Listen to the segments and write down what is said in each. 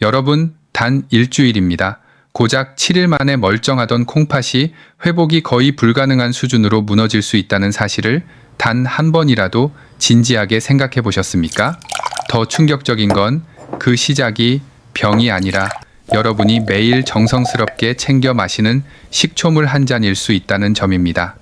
여러분, 단 일주일입니다. 고작 7일 만에 멀쩡하던 콩팥이 회복이 거의 불가능한 수준으로 무너질 수 있다는 사실을 단 한 번이라도 진지하게 생각해 보셨습니까? 더 충격적인 건 그 시작이 병이 아니라 여러분이 매일 정성스럽게 챙겨 마시는 식초물 한 잔일 수 있다는 점입니다.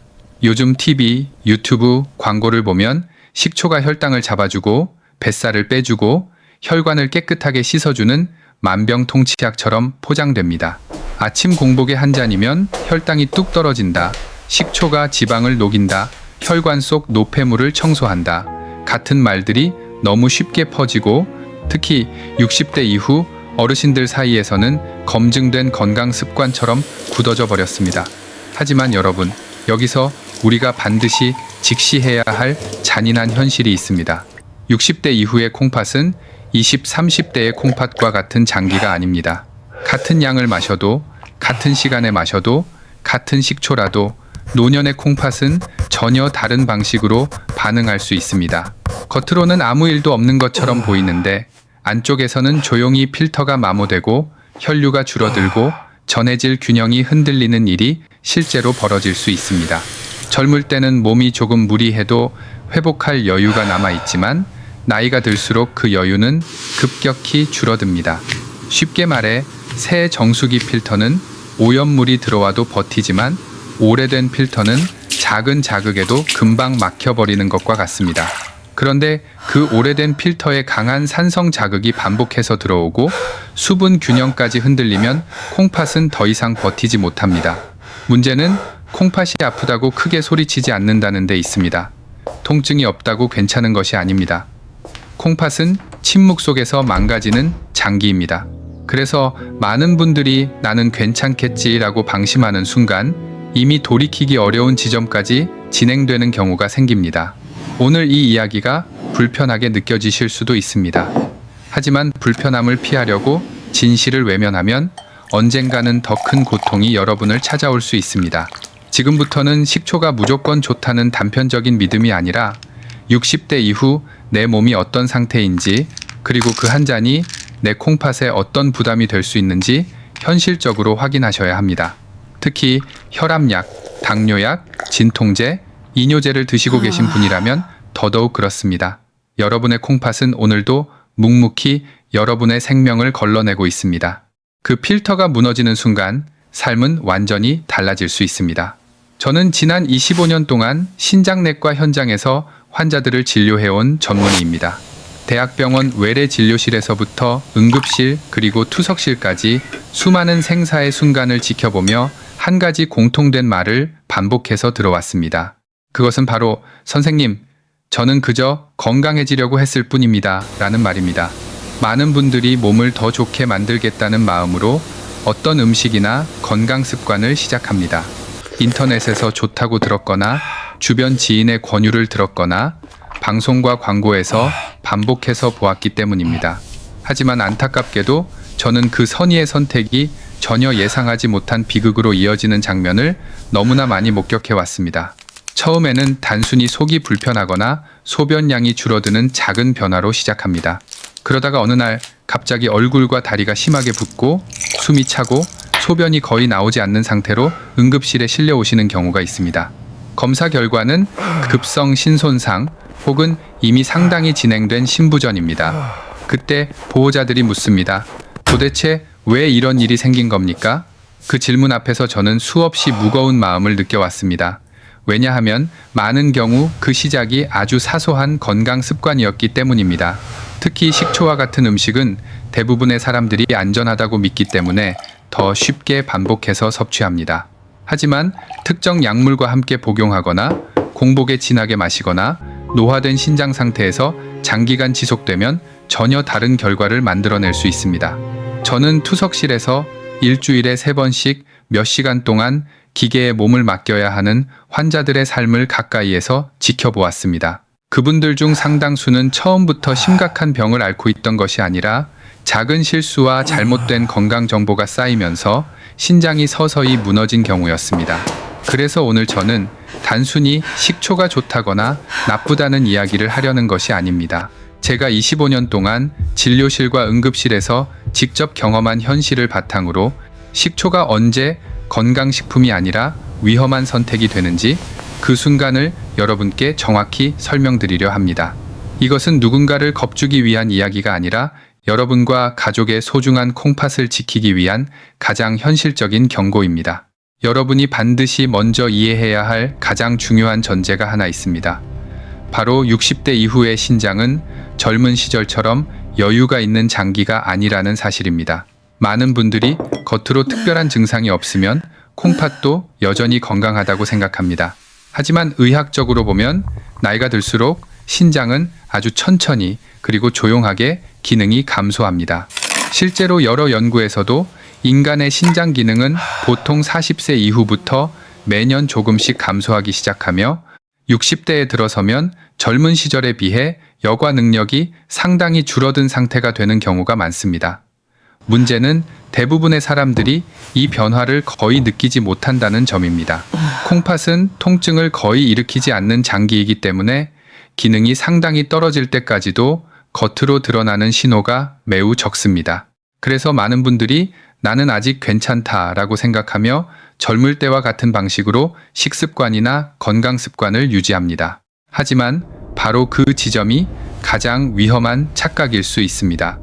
요즘 TV, 유튜브 광고를 보면 식초가 혈당을 잡아주고 뱃살을 빼주고 혈관을 깨끗하게 씻어주는 만병통치약처럼 포장됩니다. 아침 공복에 한 잔이면 혈당이 뚝 떨어진다. 식초가 지방을 녹인다. 혈관 속 노폐물을 청소한다. 같은 말들이 너무 쉽게 퍼지고 특히 60대 이후 어르신들 사이에서는 검증된 건강 습관처럼 굳어져 버렸습니다. 하지만 여러분, 여기서 우리가 반드시 직시해야 할 잔인한 현실이 있습니다. 60대 이후의 콩팥은 20, 30대의 콩팥과 같은 장기가 아닙니다. 같은 양을 마셔도, 같은 시간에 마셔도, 같은 식초라도 노년의 콩팥은 전혀 다른 방식으로 반응할 수 있습니다. 겉으로는 아무 일도 없는 것처럼 보이는데 안쪽에서는 조용히 필터가 마모되고 혈류가 줄어들고 전해질 균형이 흔들리는 일이 실제로 벌어질 수 있습니다. 젊을 때는 몸이 조금 무리해도 회복할 여유가 남아있지만 나이가 들수록 그 여유는 급격히 줄어듭니다. 쉽게 말해 새 정수기 필터는 오염물이 들어와도 버티지만 오래된 필터는 작은 자극에도 금방 막혀버리는 것과 같습니다. 그런데 그 오래된 필터에 강한 산성 자극이 반복해서 들어오고 수분 균형까지 흔들리면 콩팥은 더 이상 버티지 못합니다. 문제는 콩팥이 아프다고 크게 소리치지 않는다는 데 있습니다. 통증이 없다고 괜찮은 것이 아닙니다. 콩팥은 침묵 속에서 망가지는 장기입니다. 그래서 많은 분들이 나는 괜찮겠지라고 방심하는 순간 이미 돌이키기 어려운 지점까지 진행되는 경우가 생깁니다. 오늘 이 이야기가 불편하게 느껴지실 수도 있습니다. 하지만 불편함을 피하려고 진실을 외면하면 언젠가는 더 큰 고통이 여러분을 찾아올 수 있습니다. 지금부터는 식초가 무조건 좋다는 단편적인 믿음이 아니라 60대 이후 내 몸이 어떤 상태인지 그리고 그 한 잔이 내 콩팥에 어떤 부담이 될 수 있는지 현실적으로 확인하셔야 합니다. 특히 혈압약, 당뇨약, 진통제, 이뇨제를 드시고 계신 분이라면 더더욱 그렇습니다. 여러분의 콩팥은 오늘도 묵묵히 여러분의 생명을 걸러내고 있습니다. 그 필터가 무너지는 순간 삶은 완전히 달라질 수 있습니다. 저는 지난 25년 동안 신장내과 현장에서 환자들을 진료해온 전문의입니다. 대학병원 외래진료실에서부터 응급실 그리고 투석실까지 수많은 생사의 순간을 지켜보며 한 가지 공통된 말을 반복해서 들어왔습니다. 그것은 바로 선생님, 저는 그저 건강해지려고 했을 뿐입니다. 라는 말입니다. 많은 분들이 몸을 더 좋게 만들겠다는 마음으로 어떤 음식이나 건강 습관을 시작합니다. 인터넷에서 좋다고 들었거나 주변 지인의 권유를 들었거나 방송과 광고에서 반복해서 보았기 때문입니다. 하지만 안타깝게도 저는 그 선의의 선택이 전혀 예상하지 못한 비극으로 이어지는 장면을 너무나 많이 목격해 왔습니다. 처음에는 단순히 속이 불편하거나 소변량이 줄어드는 작은 변화로 시작합니다. 그러다가 어느 날 갑자기 얼굴과 다리가 심하게 붓고 숨이 차고 소변이 거의 나오지 않는 상태로 응급실에 실려오시는 경우가 있습니다. 검사 결과는 급성 신손상 혹은 이미 상당히 진행된 신부전입니다. 그때 보호자들이 묻습니다. 도대체 왜 이런 일이 생긴 겁니까? 그 질문 앞에서 저는 수없이 무거운 마음을 느껴왔습니다. 왜냐하면 많은 경우 그 시작이 아주 사소한 건강 습관이었기 때문입니다. 특히 식초와 같은 음식은 대부분의 사람들이 안전하다고 믿기 때문에 더 쉽게 반복해서 섭취합니다. 하지만 특정 약물과 함께 복용하거나 공복에 진하게 마시거나 노화된 신장 상태에서 장기간 지속되면 전혀 다른 결과를 만들어낼 수 있습니다. 저는 투석실에서 일주일에 3번씩 몇 시간 동안 기계에 몸을 맡겨야 하는 환자들의 삶을 가까이에서 지켜보았습니다. 그분들 중 상당수는 처음부터 심각한 병을 앓고 있던 것이 아니라 작은 실수와 잘못된 건강 정보가 쌓이면서 신장이 서서히 무너진 경우였습니다. 그래서 오늘 저는 단순히 식초가 좋다거나 나쁘다는 이야기를 하려는 것이 아닙니다. 제가 25년 동안 진료실과 응급실에서 직접 경험한 현실을 바탕으로 식초가 언제 건강식품이 아니라 위험한 선택이 되는지 그 순간을 여러분께 정확히 설명드리려 합니다. 이것은 누군가를 겁주기 위한 이야기가 아니라 여러분과 가족의 소중한 콩팥을 지키기 위한 가장 현실적인 경고입니다. 여러분이 반드시 먼저 이해해야 할 가장 중요한 전제가 하나 있습니다. 바로 60대 이후의 신장은 젊은 시절처럼 여유가 있는 장기가 아니라는 사실입니다. 많은 분들이 겉으로 특별한 증상이 없으면 콩팥도 여전히 건강하다고 생각합니다. 하지만 의학적으로 보면 나이가 들수록 신장은 아주 천천히 그리고 조용하게 기능이 감소합니다. 실제로 여러 연구에서도 인간의 신장 기능은 보통 40세 이후부터 매년 조금씩 감소하기 시작하며 60대에 들어서면 젊은 시절에 비해 여과 능력이 상당히 줄어든 상태가 되는 경우가 많습니다. 문제는 대부분의 사람들이 이 변화를 거의 느끼지 못한다는 점입니다. 콩팥은 통증을 거의 일으키지 않는 장기이기 때문에 기능이 상당히 떨어질 때까지도 겉으로 드러나는 신호가 매우 적습니다. 그래서 많은 분들이 나는 아직 괜찮다라고 생각하며 젊을 때와 같은 방식으로 식습관이나 건강 습관을 유지합니다. 하지만 바로 그 지점이 가장 위험한 착각일 수 있습니다.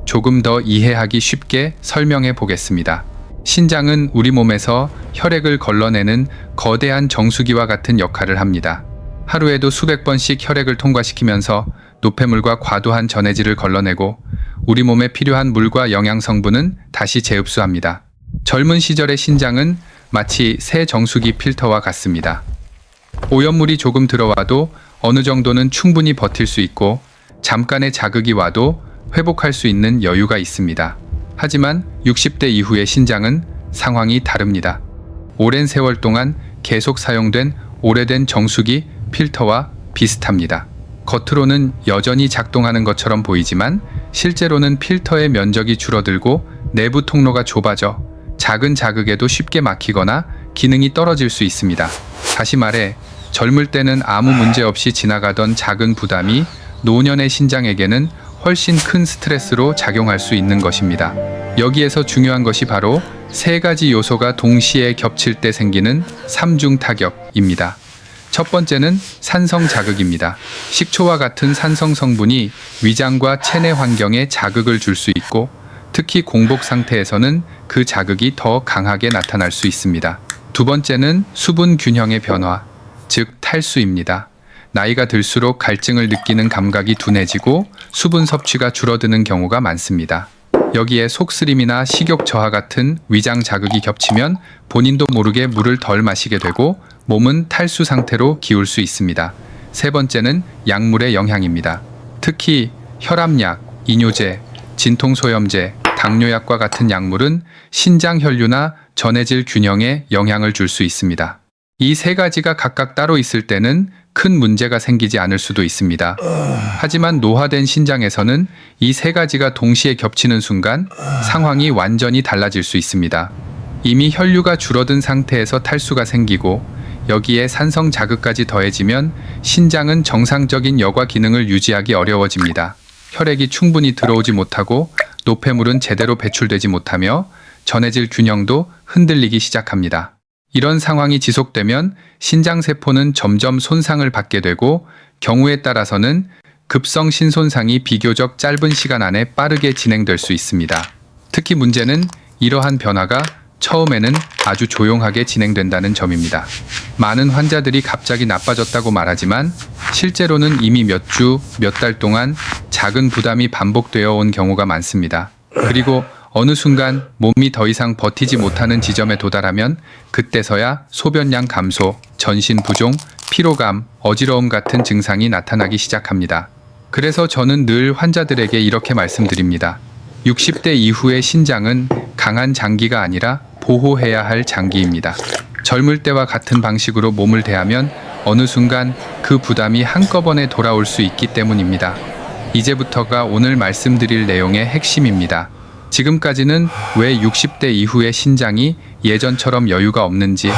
조금 더 이해하기 쉽게 설명해 보겠습니다. 신장은 우리 몸에서 혈액을 걸러내는 거대한 정수기와 같은 역할을 합니다. 하루에도 수백 번씩 혈액을 통과시키면서 노폐물과 과도한 전해질을 걸러내고 우리 몸에 필요한 물과 영양 성분은 다시 재흡수합니다. 젊은 시절의 신장은 마치 새 정수기 필터와 같습니다. 오염물이 조금 들어와도 어느 정도는 충분히 버틸 수 있고 잠깐의 자극이 와도 회복할 수 있는 여유가 있습니다. 하지만 60대 이후의 신장은 상황이 다릅니다. 오랜 세월 동안 계속 사용된 오래된 정수기 필터와 비슷합니다. 겉으로는 여전히 작동하는 것처럼 보이지만 실제로는 필터의 면적이 줄어들고 내부 통로가 좁아져 작은 자극에도 쉽게 막히거나 기능이 떨어질 수 있습니다. 다시 말해 젊을 때는 아무 문제 없이 지나가던 작은 부담이 노년의 신장에게는 훨씬 큰 스트레스로 작용할 수 있는 것입니다. 여기에서 중요한 것이 바로 세 가지 요소가 동시에 겹칠 때 생기는 삼중 타격입니다. 첫 번째는 산성 자극입니다. 식초와 같은 산성 성분이 위장과 체내 환경에 자극을 줄 수 있고 특히 공복 상태에서는 그 자극이 더 강하게 나타날 수 있습니다. 두 번째는 수분 균형의 변화, 즉 탈수입니다. 나이가 들수록 갈증을 느끼는 감각이 둔해지고 수분 섭취가 줄어드는 경우가 많습니다. 여기에 속쓰림이나 식욕 저하 같은 위장 자극이 겹치면 본인도 모르게 물을 덜 마시게 되고 몸은 탈수 상태로 기울 수 있습니다. 세 번째는 약물의 영향입니다. 특히 혈압약, 이뇨제, 진통소염제, 당뇨약과 같은 약물은 신장 혈류나 전해질 균형에 영향을 줄 수 있습니다. 이 세 가지가 각각 따로 있을 때는 큰 문제가 생기지 않을 수도 있습니다. 하지만 노화된 신장에서는 이 세 가지가 동시에 겹치는 순간 상황이 완전히 달라질 수 있습니다. 이미 혈류가 줄어든 상태에서 탈수가 생기고 여기에 산성 자극까지 더해지면 신장은 정상적인 여과 기능을 유지하기 어려워집니다. 혈액이 충분히 들어오지 못하고 노폐물은 제대로 배출되지 못하며 전해질 균형도 흔들리기 시작합니다. 이런 상황이 지속되면 신장세포는 점점 손상을 받게 되고 경우에 따라서는 급성 신손상이 비교적 짧은 시간 안에 빠르게 진행될 수 있습니다. 특히 문제는 이러한 변화가 처음에는 아주 조용하게 진행된다는 점입니다. 많은 환자들이 갑자기 나빠졌다고 말하지만 실제로는 이미 몇 주, 몇 달 동안 작은 부담이 반복되어 온 경우가 많습니다. 그리고 어느 순간 몸이 더 이상 버티지 못하는 지점에 도달하면 그때서야 소변량 감소, 전신 부종, 피로감, 어지러움 같은 증상이 나타나기 시작합니다. 그래서 저는 늘 환자들에게 이렇게 말씀드립니다. 60대 이후의 신장은 강한 장기가 아니라 보호해야 할 장기입니다. 젊을 때와 같은 방식으로 몸을 대하면 어느 순간 그 부담이 한꺼번에 돌아올 수 있기 때문입니다. 이제부터가 오늘 말씀드릴 내용의 핵심입니다. 지금까지는 왜 60대 이후의 신장이 예전처럼 여유가 없는지,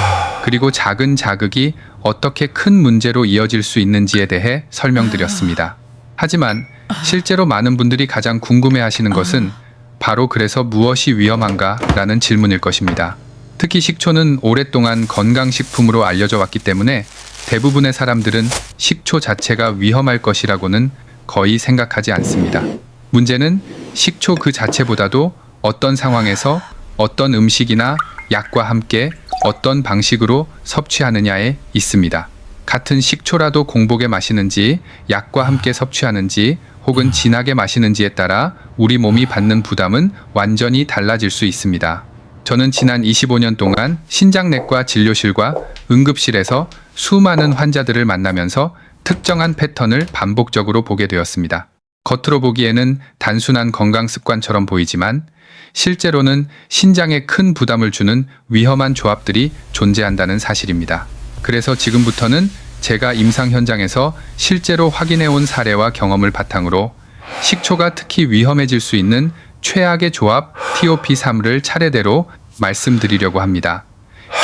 그리고 작은 자극이 어떻게 큰 문제로 이어질 수 있는지에 대해 설명드렸습니다. 하지만 실제로 많은 분들이 가장 궁금해하시는 것은 바로 그래서 무엇이 위험한가 라는 질문일 것입니다. 특히 식초는 오랫동안 건강식품으로 알려져 왔기 때문에 대부분의 사람들은 식초 자체가 위험할 것이라고는 거의 생각하지 않습니다. 문제는 식초 그 자체보다도 어떤 상황에서 어떤 음식이나 약과 함께 어떤 방식으로 섭취하느냐에 있습니다. 같은 식초라도 공복에 마시는지, 약과 함께 섭취하는지, 혹은 진하게 마시는지에 따라 우리 몸이 받는 부담은 완전히 달라질 수 있습니다. 저는 지난 25년 동안 신장내과 진료실과 응급실에서 수많은 환자들을 만나면서 특정한 패턴을 반복적으로 보게 되었습니다. 겉으로 보기에는 단순한 건강 습관처럼 보이지만 실제로는 신장에 큰 부담을 주는 위험한 조합들이 존재한다는 사실입니다. 그래서 지금부터는 제가 임상 현장에서 실제로 확인해온 사례와 경험을 바탕으로 식초가 특히 위험해질 수 있는 최악의 조합 TOP3를 차례대로 말씀드리려고 합니다.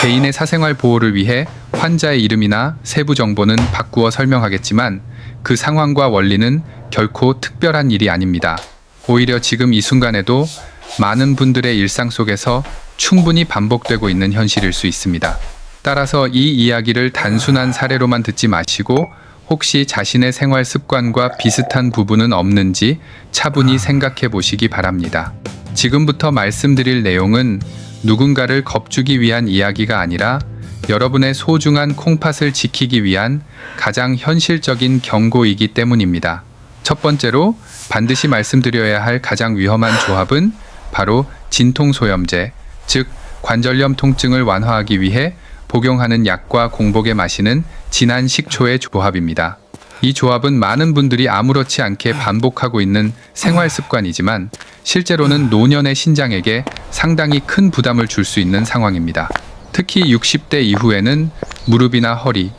개인의 사생활 보호를 위해 환자의 이름이나 세부 정보는 바꾸어 설명하겠지만 그 상황과 원리는 결코 특별한 일이 아닙니다. 오히려 지금 이 순간에도 많은 분들의 일상 속에서 충분히 반복되고 있는 현실일 수 있습니다. 따라서 이 이야기를 단순한 사례로만 듣지 마시고 혹시 자신의 생활 습관과 비슷한 부분은 없는지 차분히 생각해 보시기 바랍니다. 지금부터 말씀드릴 내용은 누군가를 겁주기 위한 이야기가 아니라 여러분의 소중한 콩팥을 지키기 위한 가장 현실적인 경고이기 때문입니다. 첫 번째로 반드시 말씀드려야 할 가장 위험한 조합은 바로 진통소염제, 즉 관절염 통증을 완화하기 위해 복용하는 약과 공복에 마시는 진한 식초의 조합입니다. 이 조합은 많은 분들이 아무렇지 않게 반복하고 있는 생활 습관이지만 실제로는 노년의 신장에게 상당히 큰 부담을 줄 수 있는 상황입니다. 특히 60대 이후에는 무릎이나 허리,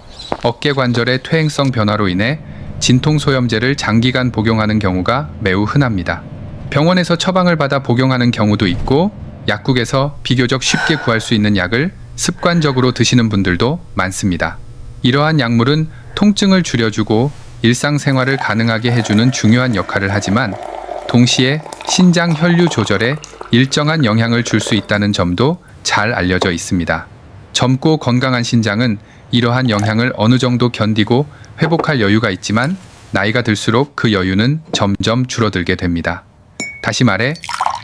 어깨 관절의 퇴행성 변화로 인해 진통소염제를 장기간 복용하는 경우가 매우 흔합니다. 병원에서 처방을 받아 복용하는 경우도 있고 약국에서 비교적 쉽게 구할 수 있는 약을 습관적으로 드시는 분들도 많습니다. 이러한 약물은 통증을 줄여주고 일상생활을 가능하게 해주는 중요한 역할을 하지만 동시에 신장 혈류 조절에 일정한 영향을 줄 수 있다는 점도 잘 알려져 있습니다. 젊고 건강한 신장은 이러한 영향을 어느 정도 견디고 회복할 여유가 있지만 나이가 들수록 그 여유는 점점 줄어들게 됩니다. 다시 말해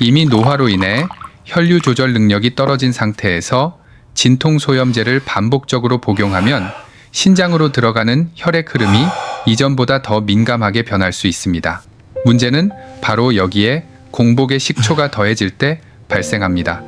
이미 노화로 인해 혈류 조절 능력이 떨어진 상태에서 진통소염제를 반복적으로 복용하면 신장으로 들어가는 혈액 흐름이 이전보다 더 민감하게 변할 수 있습니다. 문제는 바로 여기에 공복의 식초가 더해질 때 발생합니다.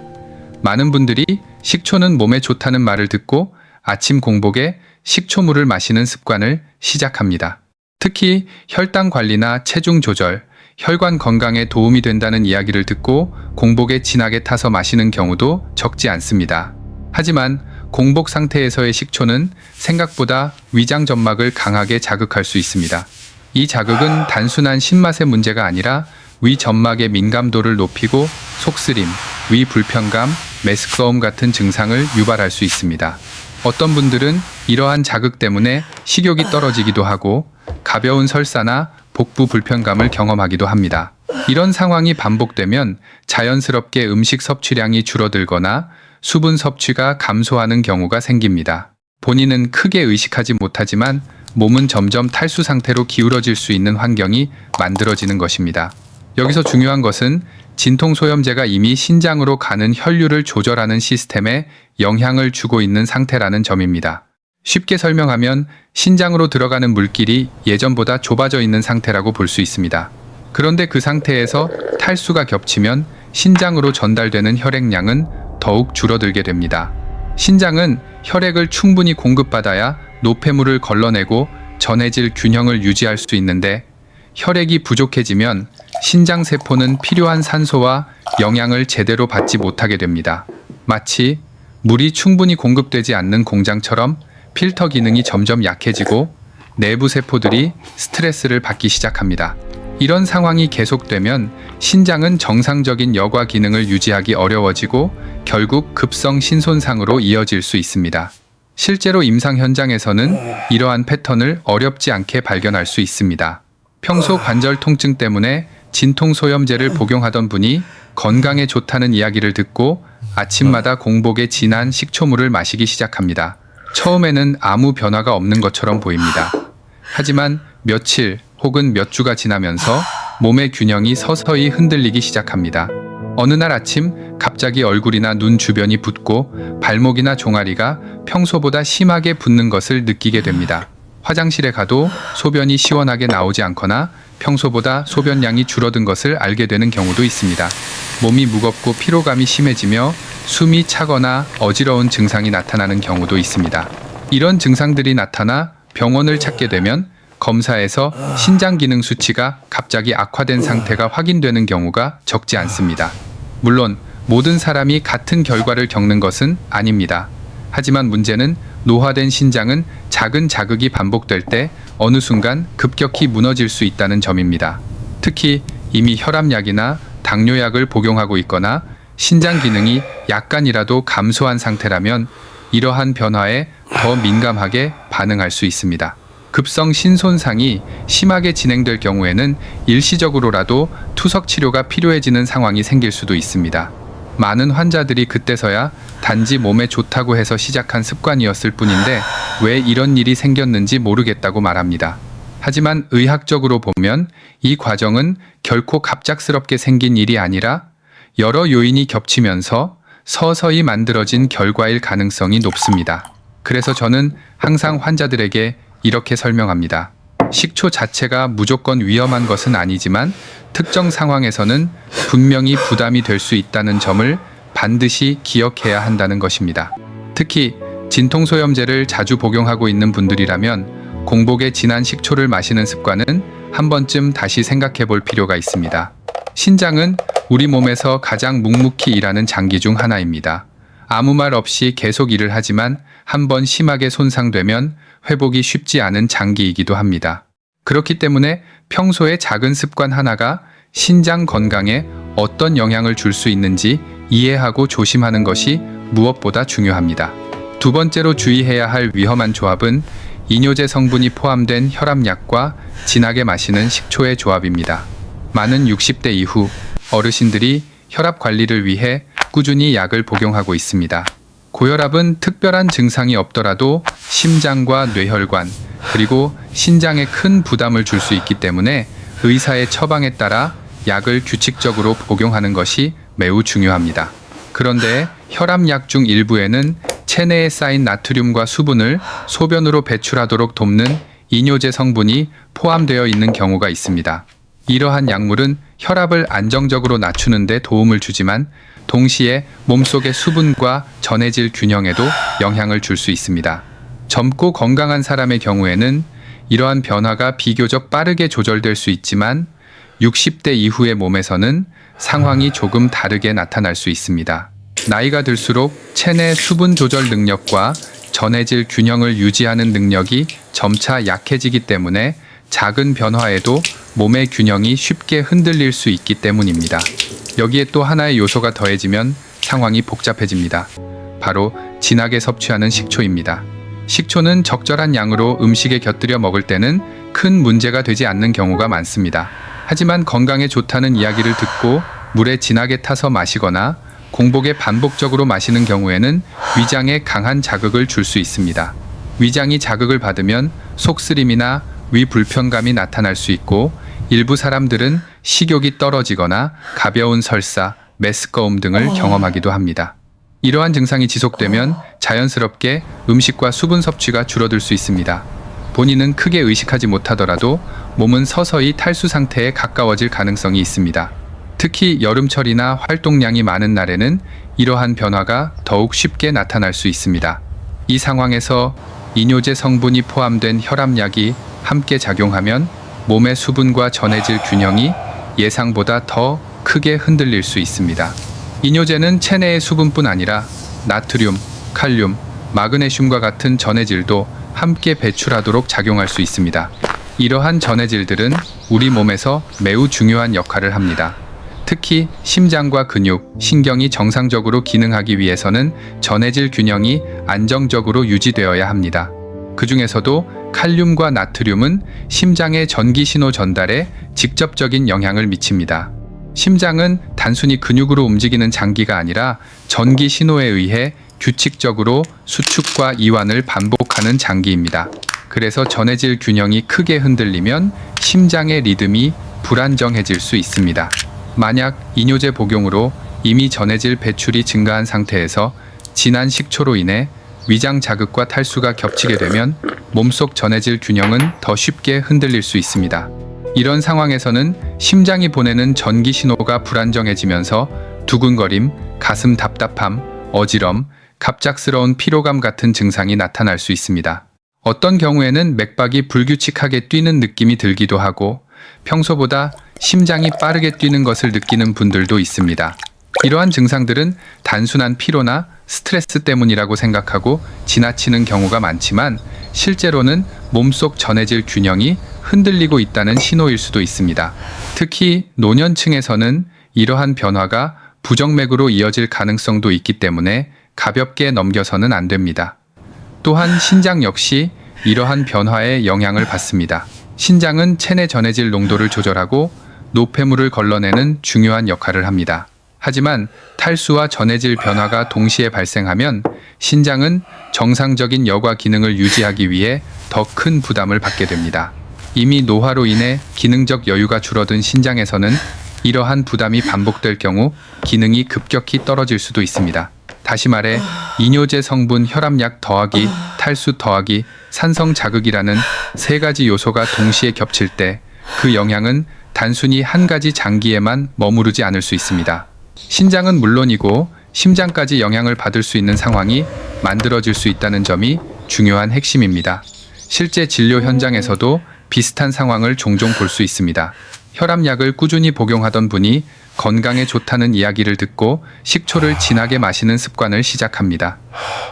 많은 분들이 식초는 몸에 좋다는 말을 듣고 아침 공복에 식초물을 마시는 습관을 시작합니다. 특히 혈당 관리나 체중 조절, 혈관 건강에 도움이 된다는 이야기를 듣고 공복에 진하게 타서 마시는 경우도 적지 않습니다. 하지만 공복 상태에서의 식초는 생각보다 위장 점막을 강하게 자극할 수 있습니다. 이 자극은 단순한 신맛의 문제가 아니라 위 점막의 민감도를 높이고 속쓰림, 위 불편감, 메스꺼움 같은 증상을 유발할 수 있습니다. 어떤 분들은 이러한 자극 때문에 식욕이 떨어지기도 하고 가벼운 설사나 복부 불편감을 경험하기도 합니다. 이런 상황이 반복되면 자연스럽게 음식 섭취량이 줄어들거나 수분 섭취가 감소하는 경우가 생깁니다. 본인은 크게 의식하지 못하지만 몸은 점점 탈수 상태로 기울어질 수 있는 환경이 만들어지는 것입니다. 여기서 중요한 것은 진통소염제가 이미 신장으로 가는 혈류를 조절하는 시스템에 영향을 주고 있는 상태라는 점입니다. 쉽게 설명하면 신장으로 들어가는 물길이 예전보다 좁아져 있는 상태라고 볼 수 있습니다. 그런데 그 상태에서 탈수가 겹치면 신장으로 전달되는 혈액량은 더욱 줄어들게 됩니다. 신장은 혈액을 충분히 공급받아야 노폐물을 걸러내고 전해질 균형을 유지할 수 있는데 혈액이 부족해지면 신장 세포는 필요한 산소와 영양을 제대로 받지 못하게 됩니다. 마치 물이 충분히 공급되지 않는 공장처럼 필터 기능이 점점 약해지고 내부 세포들이 스트레스를 받기 시작합니다. 이런 상황이 계속되면 신장은 정상적인 여과 기능을 유지하기 어려워지고 결국 급성 신손상으로 이어질 수 있습니다. 실제로 임상 현장에서는 이러한 패턴을 어렵지 않게 발견할 수 있습니다. 평소 관절 통증 때문에 진통소염제를 복용하던 분이 건강에 좋다는 이야기를 듣고 아침마다 공복에 진한 식초물을 마시기 시작합니다. 처음에는 아무 변화가 없는 것처럼 보입니다. 하지만 며칠 혹은 몇 주가 지나면서 몸의 균형이 서서히 흔들리기 시작합니다. 어느 날 아침 갑자기 얼굴이나 눈 주변이 붓고 발목이나 종아리가 평소보다 심하게 붓는 것을 느끼게 됩니다. 화장실에 가도 소변이 시원하게 나오지 않거나 평소보다 소변량이 줄어든 것을 알게 되는 경우도 있습니다. 몸이 무겁고 피로감이 심해지며 숨이 차거나 어지러운 증상이 나타나는 경우도 있습니다. 이런 증상들이 나타나 병원을 찾게 되면 검사에서 신장 기능 수치가 갑자기 악화된 상태가 확인되는 경우가 적지 않습니다. 물론 모든 사람이 같은 결과를 겪는 것은 아닙니다. 하지만 문제는 노화된 신장은 작은 자극이 반복될 때 어느 순간 급격히 무너질 수 있다는 점입니다. 특히 이미 혈압약이나 당뇨약을 복용하고 있거나 신장 기능이 약간이라도 감소한 상태라면 이러한 변화에 더 민감하게 반응할 수 있습니다. 급성 신손상이 심하게 진행될 경우에는 일시적으로라도 투석 치료가 필요해지는 상황이 생길 수도 있습니다. 많은 환자들이 그때서야 단지 몸에 좋다고 해서 시작한 습관이었을 뿐인데 왜 이런 일이 생겼는지 모르겠다고 말합니다. 하지만 의학적으로 보면 이 과정은 결코 갑작스럽게 생긴 일이 아니라 여러 요인이 겹치면서 서서히 만들어진 결과일 가능성이 높습니다. 그래서 저는 항상 환자들에게 이렇게 설명합니다. 식초 자체가 무조건 위험한 것은 아니지만 특정 상황에서는 분명히 부담이 될 수 있다는 점을 반드시 기억해야 한다는 것입니다. 특히 진통소염제를 자주 복용하고 있는 분들이라면 공복에 진한 식초를 마시는 습관은 한 번쯤 다시 생각해 볼 필요가 있습니다. 신장은 우리 몸에서 가장 묵묵히 일하는 장기 중 하나입니다. 아무 말 없이 계속 일을 하지만 한번 심하게 손상되면 회복이 쉽지 않은 장기이기도 합니다. 그렇기 때문에 평소에 작은 습관 하나가 신장 건강에 어떤 영향을 줄 수 있는지 이해하고 조심하는 것이 무엇보다 중요합니다. 두 번째로 주의해야 할 위험한 조합은 이뇨제 성분이 포함된 혈압약과 진하게 마시는 식초의 조합입니다. 많은 60대 이후 어르신들이 혈압 관리를 위해 꾸준히 약을 복용하고 있습니다. 고혈압은 특별한 증상이 없더라도 심장과 뇌혈관, 그리고 신장에 큰 부담을 줄 수 있기 때문에 의사의 처방에 따라 약을 규칙적으로 복용하는 것이 매우 중요합니다. 그런데 혈압약 중 일부에는 체내에 쌓인 나트륨과 수분을 소변으로 배출하도록 돕는 이뇨제 성분이 포함되어 있는 경우가 있습니다. 이러한 약물은 혈압을 안정적으로 낮추는 데 도움을 주지만 동시에 몸속의 수분과 전해질 균형에도 영향을 줄 수 있습니다. 젊고 건강한 사람의 경우에는 이러한 변화가 비교적 빠르게 조절될 수 있지만 60대 이후의 몸에서는 상황이 조금 다르게 나타날 수 있습니다. 나이가 들수록 체내 수분 조절 능력과 전해질 균형을 유지하는 능력이 점차 약해지기 때문에 작은 변화에도 몸의 균형이 쉽게 흔들릴 수 있기 때문입니다. 여기에 또 하나의 요소가 더해지면 상황이 복잡해집니다. 바로 진하게 섭취하는 식초입니다. 식초는 적절한 양으로 음식에 곁들여 먹을 때는 큰 문제가 되지 않는 경우가 많습니다. 하지만 건강에 좋다는 이야기를 듣고 물에 진하게 타서 마시거나 공복에 반복적으로 마시는 경우에는 위장에 강한 자극을 줄 수 있습니다. 위장이 자극을 받으면 속쓰림이나 위 불편감이 나타날 수 있고 일부 사람들은 식욕이 떨어지거나 가벼운 설사, 메스꺼움 등을 경험하기도 합니다. 이러한 증상이 지속되면 자연스럽게 음식과 수분 섭취가 줄어들 수 있습니다. 본인은 크게 의식하지 못하더라도 몸은 서서히 탈수 상태에 가까워질 가능성이 있습니다. 특히 여름철이나 활동량이 많은 날에는 이러한 변화가 더욱 쉽게 나타날 수 있습니다. 이 상황에서 이뇨제 성분이 포함된 혈압약이 함께 작용하면 몸의 수분과 전해질 균형이 예상보다 더 크게 흔들릴 수 있습니다. 이뇨제는 체내의 수분뿐 아니라 나트륨, 칼륨, 마그네슘과 같은 전해질도 함께 배출하도록 작용할 수 있습니다. 이러한 전해질들은 우리 몸에서 매우 중요한 역할을 합니다. 특히 심장과 근육, 신경이 정상적으로 기능하기 위해서는 전해질 균형이 안정적으로 유지되어야 합니다. 그 중에서도 칼륨과 나트륨은 심장의 전기 신호 전달에 직접적인 영향을 미칩니다. 심장은 단순히 근육으로 움직이는 장기가 아니라 전기 신호에 의해 규칙적으로 수축과 이완을 반복하는 장기입니다. 그래서 전해질 균형이 크게 흔들리면 심장의 리듬이 불안정해질 수 있습니다. 만약 이뇨제 복용으로 이미 전해질 배출이 증가한 상태에서 진한 식초로 인해 위장 자극과 탈수가 겹치게 되면 몸속 전해질 균형은 더 쉽게 흔들릴 수 있습니다. 이런 상황에서는 심장이 보내는 전기 신호가 불안정해지면서 두근거림, 가슴 답답함, 어지럼, 갑작스러운 피로감 같은 증상이 나타날 수 있습니다. 어떤 경우에는 맥박이 불규칙하게 뛰는 느낌이 들기도 하고 평소보다 심장이 빠르게 뛰는 것을 느끼는 분들도 있습니다. 이러한 증상들은 단순한 피로나 스트레스 때문이라고 생각하고 지나치는 경우가 많지만 실제로는 몸속 전해질 균형이 흔들리고 있다는 신호일 수도 있습니다. 특히 노년층에서는 이러한 변화가 부정맥으로 이어질 가능성도 있기 때문에 가볍게 넘겨서는 안 됩니다. 또한 신장 역시 이러한 변화에 영향을 받습니다. 신장은 체내 전해질 농도를 조절하고 노폐물을 걸러내는 중요한 역할을 합니다. 하지만 탈수와 전해질 변화가 동시에 발생하면 신장은 정상적인 여과 기능을 유지하기 위해 더 큰 부담을 받게 됩니다. 이미 노화로 인해 기능적 여유가 줄어든 신장에서는 이러한 부담이 반복될 경우 기능이 급격히 떨어질 수도 있습니다. 다시 말해 이뇨제 성분 혈압약 더하기 탈수 더하기 산성 자극이라는 세 가지 요소가 동시에 겹칠 때 그 영향은 단순히 한 가지 장기에만 머무르지 않을 수 있습니다. 신장은 물론이고 심장까지 영향을 받을 수 있는 상황이 만들어질 수 있다는 점이 중요한 핵심입니다. 실제 진료 현장에서도 비슷한 상황을 종종 볼 수 있습니다. 혈압약을 꾸준히 복용하던 분이 건강에 좋다는 이야기를 듣고 식초를 진하게 마시는 습관을 시작합니다.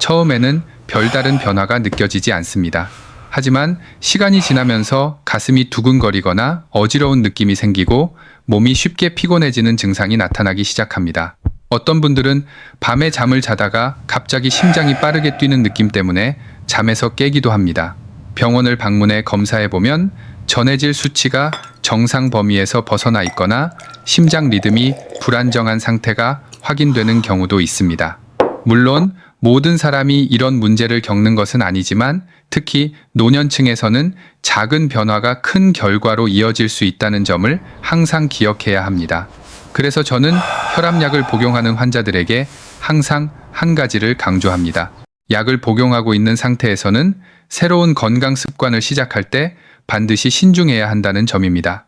처음에는 별다른 변화가 느껴지지 않습니다. 하지만 시간이 지나면서 가슴이 두근거리거나 어지러운 느낌이 생기고 몸이 쉽게 피곤해지는 증상이 나타나기 시작합니다. 어떤 분들은 밤에 잠을 자다가 갑자기 심장이 빠르게 뛰는 느낌 때문에 잠에서 깨기도 합니다. 병원을 방문해 검사해보면 전해질 수치가 정상 범위에서 벗어나 있거나 심장 리듬이 불안정한 상태가 확인되는 경우도 있습니다. 물론 모든 사람이 이런 문제를 겪는 것은 아니지만 특히 노년층에서는 작은 변화가 큰 결과로 이어질 수 있다는 점을 항상 기억해야 합니다. 그래서 저는 혈압약을 복용하는 환자들에게 항상 한 가지를 강조합니다. 약을 복용하고 있는 상태에서는 새로운 건강 습관을 시작할 때 반드시 신중해야 한다는 점입니다.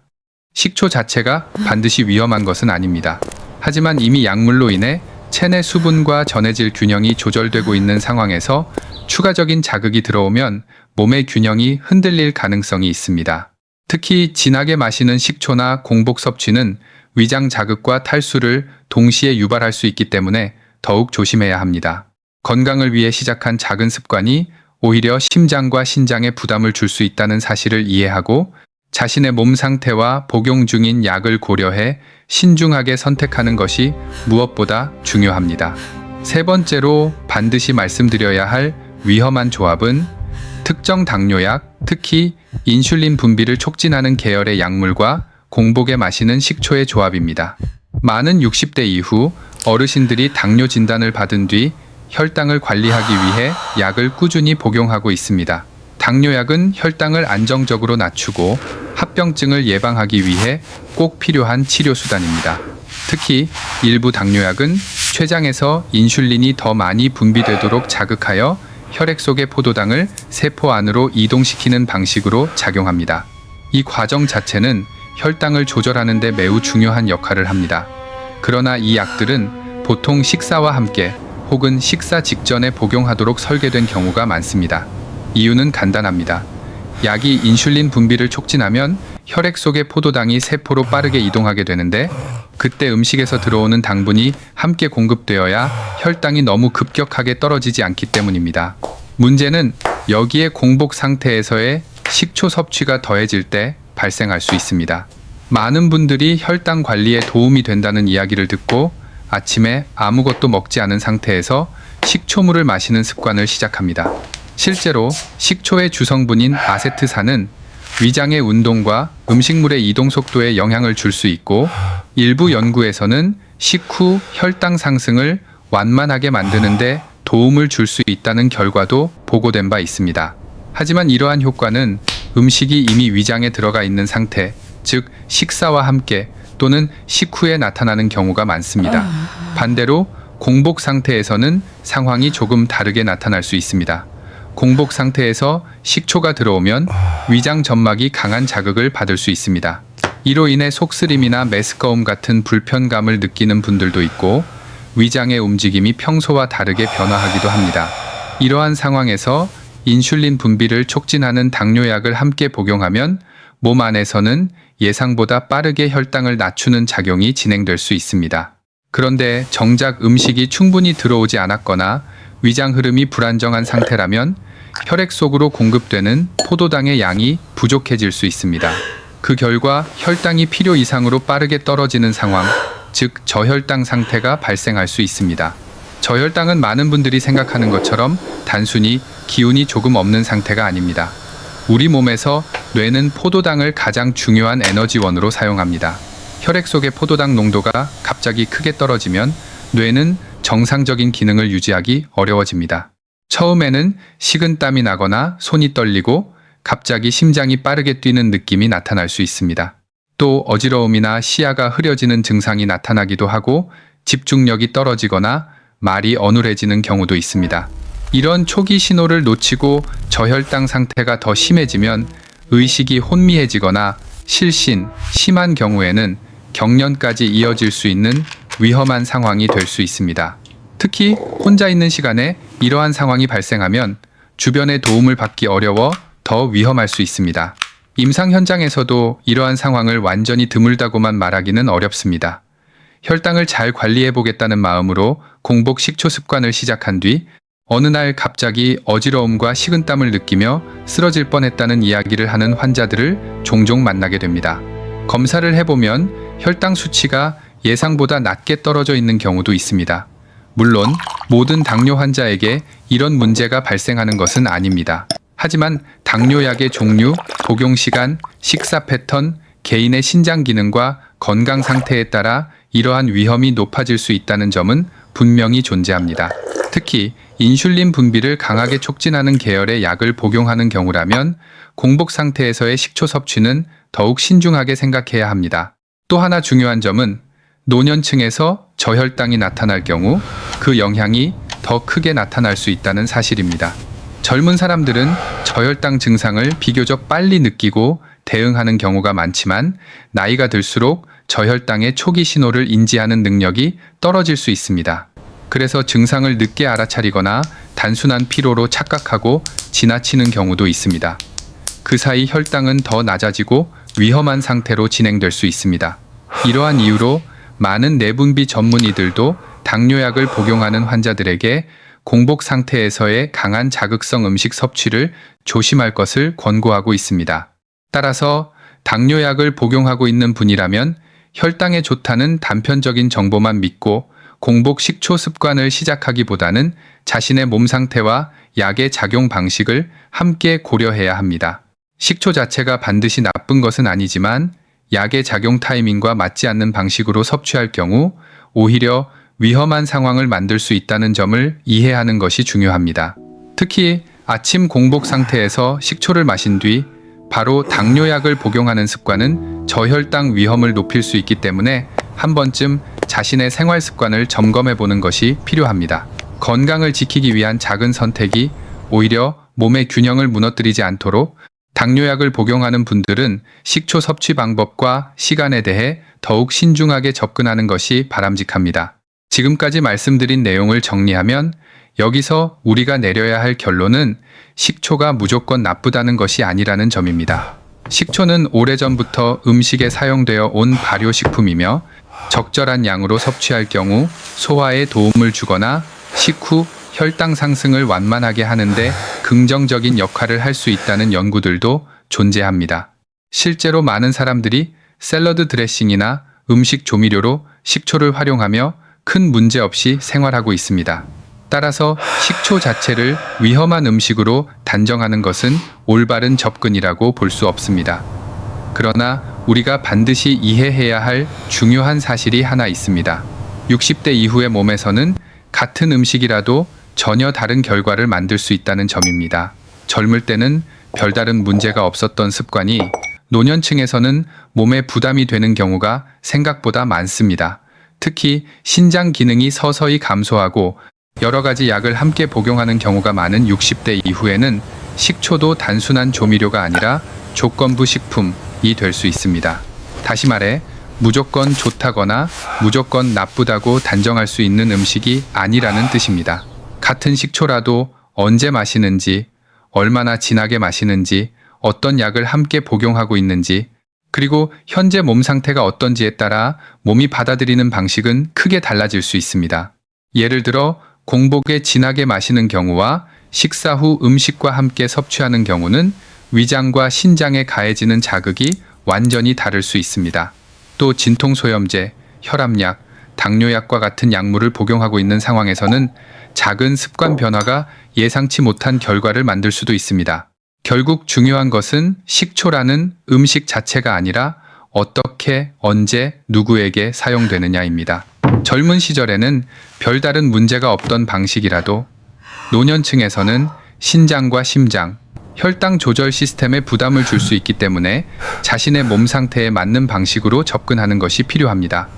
식초 자체가 반드시 위험한 것은 아닙니다. 하지만 이미 약물로 인해 체내 수분과 전해질 균형이 조절되고 있는 상황에서 추가적인 자극이 들어오면 몸의 균형이 흔들릴 가능성이 있습니다. 특히 진하게 마시는 식초나 공복 섭취는 위장 자극과 탈수를 동시에 유발할 수 있기 때문에 더욱 조심해야 합니다. 건강을 위해 시작한 작은 습관이 오히려 심장과 신장에 부담을 줄 수 있다는 사실을 이해하고 자신의 몸 상태와 복용 중인 약을 고려해 신중하게 선택하는 것이 무엇보다 중요합니다. 세 번째로 반드시 말씀드려야 할 위험한 조합은 특정 당뇨약, 특히 인슐린 분비를 촉진하는 계열의 약물과 공복에 마시는 식초의 조합입니다. 많은 60대 이후 어르신들이 당뇨 진단을 받은 뒤 혈당을 관리하기 위해 약을 꾸준히 복용하고 있습니다. 당뇨약은 혈당을 안정적으로 낮추고 합병증을 예방하기 위해 꼭 필요한 치료 수단입니다. 특히 일부 당뇨약은 췌장에서 인슐린이 더 많이 분비되도록 자극하여 혈액 속의 포도당을 세포 안으로 이동시키는 방식으로 작용합니다. 이 과정 자체는 혈당을 조절하는 데 매우 중요한 역할을 합니다. 그러나 이 약들은 보통 식사와 함께 혹은 식사 직전에 복용하도록 설계된 경우가 많습니다. 이유는 간단합니다. 약이 인슐린 분비를 촉진하면 혈액 속의 포도당이 세포로 빠르게 이동하게 되는데 그때 음식에서 들어오는 당분이 함께 공급되어야 혈당이 너무 급격하게 떨어지지 않기 때문입니다. 문제는 여기에 공복 상태에서의 식초 섭취가 더해질 때 발생할 수 있습니다. 많은 분들이 혈당 관리에 도움이 된다는 이야기를 듣고 아침에 아무것도 먹지 않은 상태에서 식초물을 마시는 습관을 시작합니다. 실제로 식초의 주성분인 아세트산은 위장의 운동과 음식물의 이동 속도에 영향을 줄 수 있고, 일부 연구에서는 식후 혈당 상승을 완만하게 만드는데 도움을 줄 수 있다는 결과도 보고된 바 있습니다. 하지만 이러한 효과는 음식이 이미 위장에 들어가 있는 상태, 즉 식사와 함께 또는 식후에 나타나는 경우가 많습니다. 반대로 공복 상태에서는 상황이 조금 다르게 나타날 수 있습니다. 공복 상태에서 식초가 들어오면 위장 점막이 강한 자극을 받을 수 있습니다. 이로 인해 속쓰림이나 메스꺼움 같은 불편감을 느끼는 분들도 있고, 위장의 움직임이 평소와 다르게 변화하기도 합니다. 이러한 상황에서 인슐린 분비를 촉진하는 당뇨약을 함께 복용하면 몸 안에서는 예상보다 빠르게 혈당을 낮추는 작용이 진행될 수 있습니다. 그런데 정작 음식이 충분히 들어오지 않았거나 위장 흐름이 불안정한 상태라면 혈액 속으로 공급되는 포도당의 양이 부족해질 수 있습니다. 그 결과 혈당이 필요 이상으로 빠르게 떨어지는 상황, 즉 저혈당 상태가 발생할 수 있습니다. 저혈당은 많은 분들이 생각하는 것처럼 단순히 기운이 조금 없는 상태가 아닙니다. 우리 몸에서 뇌는 포도당을 가장 중요한 에너지원으로 사용합니다. 혈액 속의 포도당 농도가 갑자기 크게 떨어지면 뇌는 정상적인 기능을 유지하기 어려워집니다. 처음에는 식은땀이 나거나 손이 떨리고 갑자기 심장이 빠르게 뛰는 느낌이 나타날 수 있습니다. 또 어지러움이나 시야가 흐려지는 증상이 나타나기도 하고 집중력이 떨어지거나 말이 어눌해지는 경우도 있습니다. 이런 초기 신호를 놓치고 저혈당 상태가 더 심해지면 의식이 혼미해지거나 실신, 심한 경우에는 경련까지 이어질 수 있는 위험한 상황이 될 수 있습니다. 특히 혼자 있는 시간에 이러한 상황이 발생하면 주변의 도움을 받기 어려워 더 위험할 수 있습니다. 임상 현장에서도 이러한 상황을 완전히 드물다고만 말하기는 어렵습니다. 혈당을 잘 관리해 보겠다는 마음으로 공복 식초 습관을 시작한 뒤 어느 날 갑자기 어지러움과 식은땀을 느끼며 쓰러질 뻔했다는 이야기를 하는 환자들을 종종 만나게 됩니다. 검사를 해보면 혈당 수치가 예상보다 낮게 떨어져 있는 경우도 있습니다. 물론 모든 당뇨 환자에게 이런 문제가 발생하는 것은 아닙니다. 하지만 당뇨약의 종류, 복용 시간, 식사 패턴, 개인의 신장 기능과 건강 상태에 따라 이러한 위험이 높아질 수 있다는 점은 분명히 존재합니다. 특히 인슐린 분비를 강하게 촉진하는 계열의 약을 복용하는 경우라면 공복 상태에서의 식초 섭취는 더욱 신중하게 생각해야 합니다. 또 하나 중요한 점은 노년층에서 저혈당이 나타날 경우 그 영향이 더 크게 나타날 수 있다는 사실입니다. 젊은 사람들은 저혈당 증상을 비교적 빨리 느끼고 대응하는 경우가 많지만 나이가 들수록 저혈당의 초기 신호를 인지하는 능력이 떨어질 수 있습니다. 그래서 증상을 늦게 알아차리거나 단순한 피로로 착각하고 지나치는 경우도 있습니다. 그 사이 혈당은 더 낮아지고 위험한 상태로 진행될 수 있습니다. 이러한 이유로 많은 내분비 전문의들도 당뇨약을 복용하는 환자들에게 공복 상태에서의 강한 자극성 음식 섭취를 조심할 것을 권고하고 있습니다. 따라서 당뇨약을 복용하고 있는 분이라면 혈당에 좋다는 단편적인 정보만 믿고 공복 식초 습관을 시작하기보다는 자신의 몸 상태와 약의 작용 방식을 함께 고려해야 합니다. 식초 자체가 반드시 나쁜 것은 아니지만 약의 작용 타이밍과 맞지 않는 방식으로 섭취할 경우 오히려 위험한 상황을 만들 수 있다는 점을 이해하는 것이 중요합니다. 특히 아침 공복 상태에서 식초를 마신 뒤 바로 당뇨약을 복용하는 습관은 저혈당 위험을 높일 수 있기 때문에 한 번쯤 자신의 생활 습관을 점검해 보는 것이 필요합니다. 건강을 지키기 위한 작은 선택이 오히려 몸의 균형을 무너뜨리지 않도록 당뇨약을 복용하는 분들은 식초 섭취 방법과 시간에 대해 더욱 신중하게 접근하는 것이 바람직합니다. 지금까지 말씀드린 내용을 정리하면 여기서 우리가 내려야 할 결론은 식초가 무조건 나쁘다는 것이 아니라는 점입니다. 식초는 오래전부터 음식에 사용되어 온 발효식품이며 적절한 양으로 섭취할 경우 소화에 도움을 주거나 식후 혈당 상승을 완만하게 하는데 긍정적인 역할을 할 수 있다는 연구들도 존재합니다. 실제로 많은 사람들이 샐러드 드레싱이나 음식 조미료로 식초를 활용하며 큰 문제 없이 생활하고 있습니다. 따라서 식초 자체를 위험한 음식으로 단정하는 것은 올바른 접근이라고 볼 수 없습니다. 그러나 우리가 반드시 이해해야 할 중요한 사실이 하나 있습니다. 60대 이후의 몸에서는 같은 음식이라도 전혀 다른 결과를 만들 수 있다는 점입니다. 젊을 때는 별다른 문제가 없었던 습관이 노년층에서는 몸에 부담이 되는 경우가 생각보다 많습니다. 특히 신장 기능이 서서히 감소하고 여러 가지 약을 함께 복용하는 경우가 많은 60대 이후에는 식초도 단순한 조미료가 아니라 조건부 식품이 될 수 있습니다. 다시 말해 무조건 좋다거나 무조건 나쁘다고 단정할 수 있는 음식이 아니라는 뜻입니다. 같은 식초라도 언제 마시는지, 얼마나 진하게 마시는지, 어떤 약을 함께 복용하고 있는지, 그리고 현재 몸 상태가 어떤지에 따라 몸이 받아들이는 방식은 크게 달라질 수 있습니다. 예를 들어 공복에 진하게 마시는 경우와 식사 후 음식과 함께 섭취하는 경우는 위장과 신장에 가해지는 자극이 완전히 다를 수 있습니다. 또 진통소염제, 혈압약, 당뇨약과 같은 약물을 복용하고 있는 상황에서는 작은 습관 변화가 예상치 못한 결과를 만들 수도 있습니다. 결국 중요한 것은 식초라는 음식 자체가 아니라 어떻게, 언제, 누구에게 사용되느냐입니다. 젊은 시절에는 별다른 문제가 없던 방식이라도 노년층에서는 신장과 심장, 혈당 조절 시스템에 부담을 줄 수 있기 때문에 자신의 몸 상태에 맞는 방식으로 접근하는 것이 필요합니다.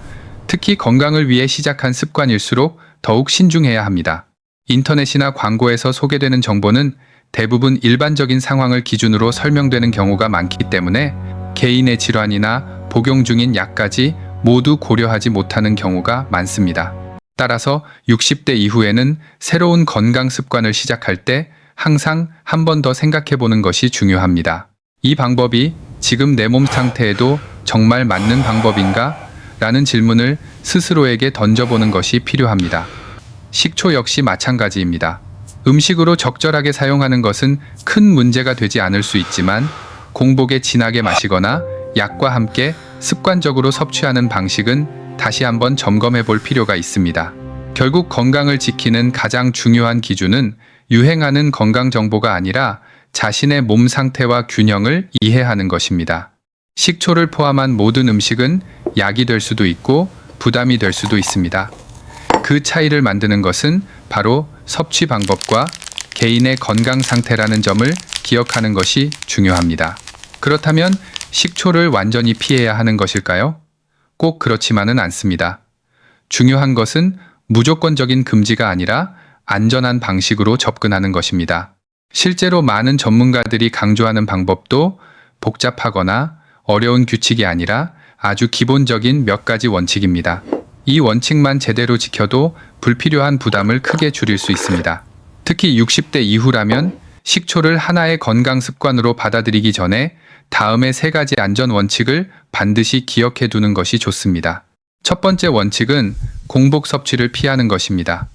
특히 건강을 위해 시작한 습관일수록 더욱 신중해야 합니다. 인터넷이나 광고에서 소개되는 정보는 대부분 일반적인 상황을 기준으로 설명되는 경우가 많기 때문에 개인의 질환이나 복용 중인 약까지 모두 고려하지 못하는 경우가 많습니다. 따라서 60대 이후에는 새로운 건강 습관을 시작할 때 항상 한 번 더 생각해 보는 것이 중요합니다. 이 방법이 지금 내 몸 상태에도 정말 맞는 방법인가? 라는 질문을 스스로에게 던져보는 것이 필요합니다. 식초 역시 마찬가지입니다. 음식으로 적절하게 사용하는 것은 큰 문제가 되지 않을 수 있지만 공복에 진하게 마시거나 약과 함께 습관적으로 섭취하는 방식은 다시 한번 점검해 볼 필요가 있습니다. 결국 건강을 지키는 가장 중요한 기준은 유행하는 건강 정보가 아니라 자신의 몸 상태와 균형을 이해하는 것입니다. 식초를 포함한 모든 음식은 약이 될 수도 있고 부담이 될 수도 있습니다. 그 차이를 만드는 것은 바로 섭취 방법과 개인의 건강 상태라는 점을 기억하는 것이 중요합니다. 그렇다면 식초를 완전히 피해야 하는 것일까요? 꼭 그렇지만은 않습니다. 중요한 것은 무조건적인 금지가 아니라 안전한 방식으로 접근하는 것입니다. 실제로 많은 전문가들이 강조하는 방법도 복잡하거나 어려운 규칙이 아니라 아주 기본적인 몇 가지 원칙입니다. 이 원칙만 제대로 지켜도 불필요한 부담을 크게 줄일 수 있습니다. 특히 60대 이후라면 식초를 하나의 건강 습관으로 받아들이기 전에 다음의 3가지 안전 원칙을 반드시 기억해 두는 것이 좋습니다. 첫 번째 원칙은 공복 섭취를 피하는 것입니다.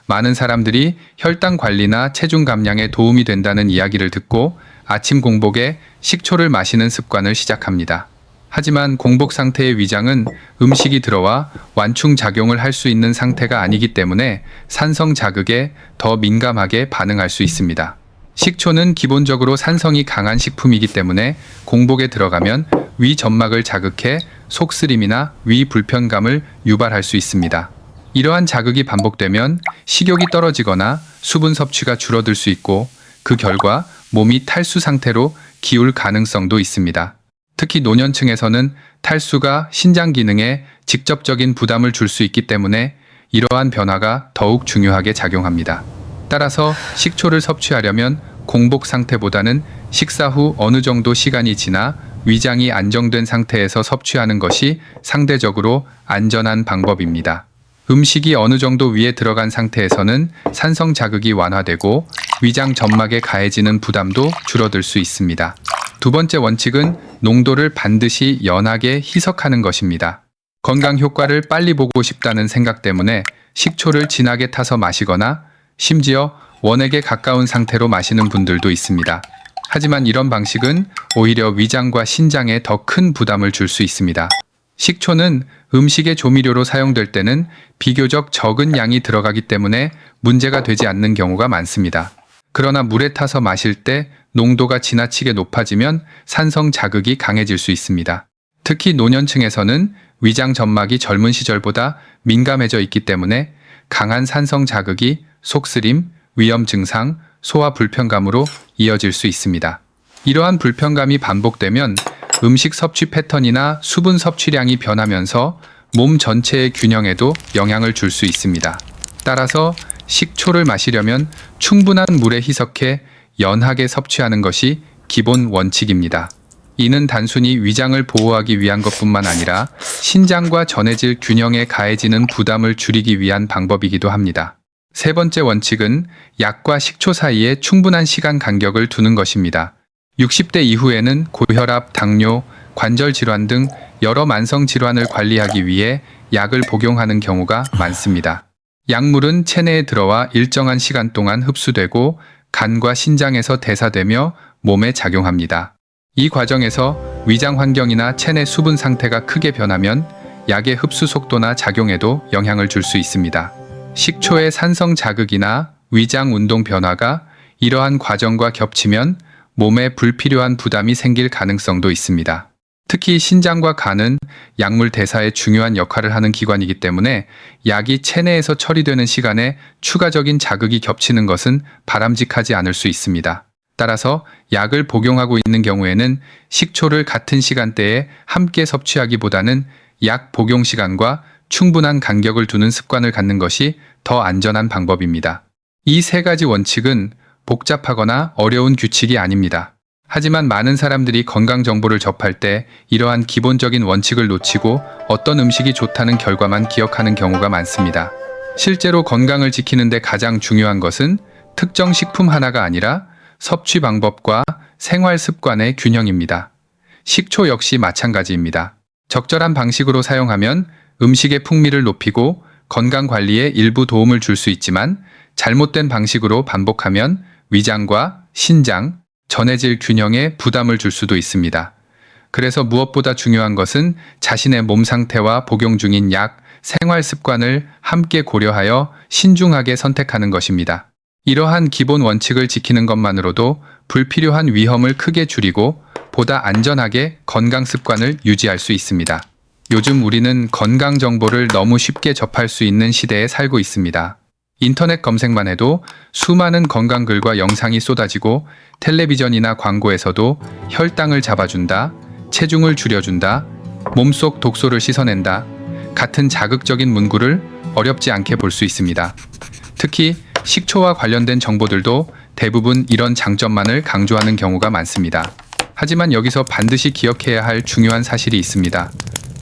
많은 사람들이 혈당 관리나 체중 감량에 도움이 된다는 이야기를 듣고 아침 공복에 식초를 마시는 습관을 시작합니다. 하지만 공복 상태의 위장은 음식이 들어와 완충 작용을 할 수 있는 상태가 아니기 때문에 산성 자극에 더 민감하게 반응할 수 있습니다. 식초는 기본적으로 산성이 강한 식품이기 때문에 공복에 들어가면 위 점막을 자극해 속쓰림이나 위 불편감을 유발할 수 있습니다. 이러한 자극이 반복되면 식욕이 떨어지거나 수분 섭취가 줄어들 수 있고 그 결과 몸이 탈수 상태로 기울 가능성도 있습니다. 특히 노년층에서는 탈수가 신장 기능에 직접적인 부담을 줄 수 있기 때문에 이러한 변화가 더욱 중요하게 작용합니다. 따라서 식초를 섭취하려면 공복 상태보다는 식사 후 어느 정도 시간이 지나 위장이 안정된 상태에서 섭취하는 것이 상대적으로 안전한 방법입니다. 음식이 어느 정도 위에 들어간 상태에서는 산성 자극이 완화되고 위장 점막에 가해지는 부담도 줄어들 수 있습니다. 두 번째 원칙은 농도를 반드시 연하게 희석하는 것입니다. 건강 효과를 빨리 보고 싶다는 생각 때문에 식초를 진하게 타서 마시거나 심지어 원액에 가까운 상태로 마시는 분들도 있습니다. 하지만 이런 방식은 오히려 위장과 신장에 더 큰 부담을 줄 수 있습니다. 식초는 음식의 조미료로 사용될 때는 비교적 적은 양이 들어가기 때문에 문제가 되지 않는 경우가 많습니다. 그러나 물에 타서 마실 때 농도가 지나치게 높아지면 산성 자극이 강해질 수 있습니다. 특히 노년층에서는 위장 점막이 젊은 시절보다 민감해져 있기 때문에 강한 산성 자극이 속쓰림, 위염 증상, 소화 불편감으로 이어질 수 있습니다. 이러한 불편감이 반복되면 음식 섭취 패턴이나 수분 섭취량이 변하면서 몸 전체의 균형에도 영향을 줄 수 있습니다. 따라서 식초를 마시려면 충분한 물에 희석해 연하게 섭취하는 것이 기본 원칙입니다. 이는 단순히 위장을 보호하기 위한 것뿐만 아니라 신장과 전해질 균형에 가해지는 부담을 줄이기 위한 방법이기도 합니다. 세 번째 원칙은 약과 식초 사이에 충분한 시간 간격을 두는 것입니다. 60대 이후에는 고혈압, 당뇨, 관절 질환 등 여러 만성 질환을 관리하기 위해 약을 복용하는 경우가 많습니다. 약물은 체내에 들어와 일정한 시간 동안 흡수되고 간과 신장에서 대사되며 몸에 작용합니다. 이 과정에서 위장 환경이나 체내 수분 상태가 크게 변하면 약의 흡수 속도나 작용에도 영향을 줄 수 있습니다. 식초의 산성 자극이나 위장 운동 변화가 이러한 과정과 겹치면 몸에 불필요한 부담이 생길 가능성도 있습니다. 특히 신장과 간은 약물 대사에 중요한 역할을 하는 기관이기 때문에 약이 체내에서 처리되는 시간에 추가적인 자극이 겹치는 것은 바람직하지 않을 수 있습니다. 따라서 약을 복용하고 있는 경우에는 식초를 같은 시간대에 함께 섭취하기보다는 약 복용 시간과 충분한 간격을 두는 습관을 갖는 것이 더 안전한 방법입니다. 이 세 가지 원칙은 복잡하거나 어려운 규칙이 아닙니다. 하지만 많은 사람들이 건강 정보를 접할 때 이러한 기본적인 원칙을 놓치고 어떤 음식이 좋다는 결과만 기억하는 경우가 많습니다. 실제로 건강을 지키는 데 가장 중요한 것은 특정 식품 하나가 아니라 섭취 방법과 생활 습관의 균형입니다. 식초 역시 마찬가지입니다. 적절한 방식으로 사용하면 음식의 풍미를 높이고 건강 관리에 일부 도움을 줄 수 있지만 잘못된 방식으로 반복하면 위장과 신장, 전해질 균형에 부담을 줄 수도 있습니다. 그래서 무엇보다 중요한 것은 자신의 몸 상태와 복용 중인 약, 생활 습관을 함께 고려하여 신중하게 선택하는 것입니다. 이러한 기본 원칙을 지키는 것만으로도 불필요한 위험을 크게 줄이고 보다 안전하게 건강 습관을 유지할 수 있습니다. 요즘 우리는 건강 정보를 너무 쉽게 접할 수 있는 시대에 살고 있습니다. 인터넷 검색만 해도 수많은 건강 글과 영상이 쏟아지고 텔레비전이나 광고에서도 혈당을 잡아준다, 체중을 줄여준다, 몸속 독소를 씻어낸다 같은 자극적인 문구를 어렵지 않게 볼 수 있습니다. 특히 식초와 관련된 정보들도 대부분 이런 장점만을 강조하는 경우가 많습니다. 하지만 여기서 반드시 기억해야 할 중요한 사실이 있습니다.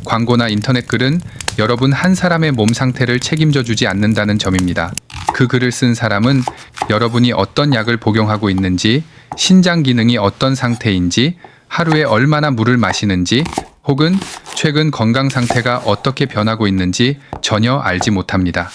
광고나 인터넷 글은 여러분 한 사람의 몸 상태를 책임져 주지 않는다는 점입니다. 그 글을 쓴 사람은 여러분이 어떤 약을 복용하고 있는지, 신장 기능이 어떤 상태인지, 하루에 얼마나 물을 마시는지, 혹은 최근 건강 상태가 어떻게 변하고 있는지 전혀 알지 못합니다.